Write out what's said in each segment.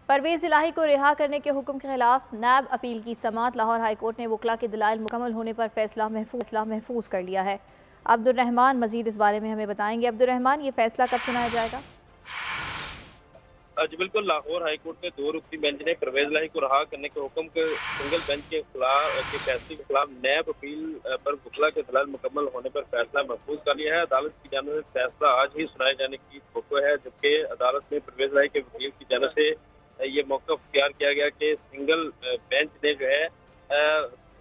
परवेज इलाही को रिहा करने के हुक्म के खिलाफ नैब अपील की समाअत। लाहौर हाईकोर्ट ने वकला के दलाइल मुकम्मल होने पर फैसला महफूज कर लिया है। अब्दुर्रहमान मजीद इस बारे में हमें बताएंगे। अब्दुर्रहमान, ये फैसला कब सुनाया जाएगा? जी बिल्कुल, लाहौर हाईकोर्ट में 2 रुकनी बेंच ने परवेज इलाही को रहा करने के हुक्म के सिंगल बेंच के फैसले के खिलाफ नैब अपील पर वकला के दलाइल मुकम्मल होने पर फैसला महफूज कर लिया है। अदालत की जानिब से फैसला आज ही सुनाए जाने की तवक्को है, जबकि अदालत में परवेज इलाही के वकील की जानिब से ये मौका इख्तियार किया गया कि सिंगल बेंच ने जो है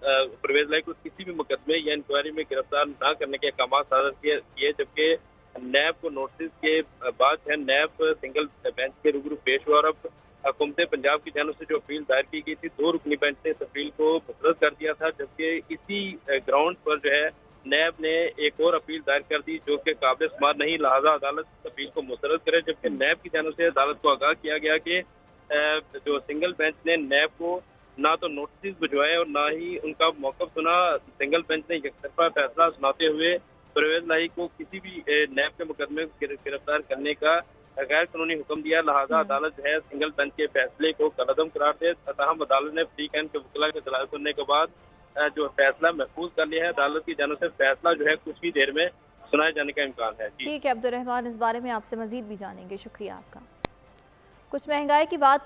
परवेज इलाही को किसी भी मुकदमे या इंक्वायरी में गिरफ्तार न करने के अहकाम सादर किए, जबकि नैब को नोटिस के बाद है नैब सिंगल बेंच के रूबरू पेश हुआ और अब हुकूमत पंजाब की जानिब से जो अपील दायर की गई थी 2 रुकनी बेंच ने इस अपील को मुस्तरद कर दिया था, जबकि इसी ग्राउंड पर जो है नैब ने एक और अपील दायर कर दी जो कि काबिल शुमार नहीं, लिहाजा अदालत इस अपील को मुस्तरद करे। जबकि नैब की जानिब से अदालत को आगाह किया गया कि जो सिंगल बेंच ने नैब को ना तो नोटिस भिजवाए और ना ही उनका मौक़िफ़ सुना। सिंगल बेंच ने यकतरफा फैसला सुनाते हुए परवेज इलाही को किसी भी नैब के मुकदमे को गिरफ्तार करने का गैर कानूनी हुक्म दिया, लिहाजा अदालत जो है सिंगल बेंच के फैसले को कलअदम करार दे। तहम अदालत ने फ्री कैन के वकला के दलाइल सुनने के बाद जो फैसला महफूज कर लिया है। अदालत की जानिब से फैसला जो है कुछ ही देर में सुनाए जाने का इम्कान है। ठीक है अब्दुर्रहमान, इस बारे में आपसे मजीद भी जानेंगे। शुक्रिया आपका। कुछ महंगाई की बात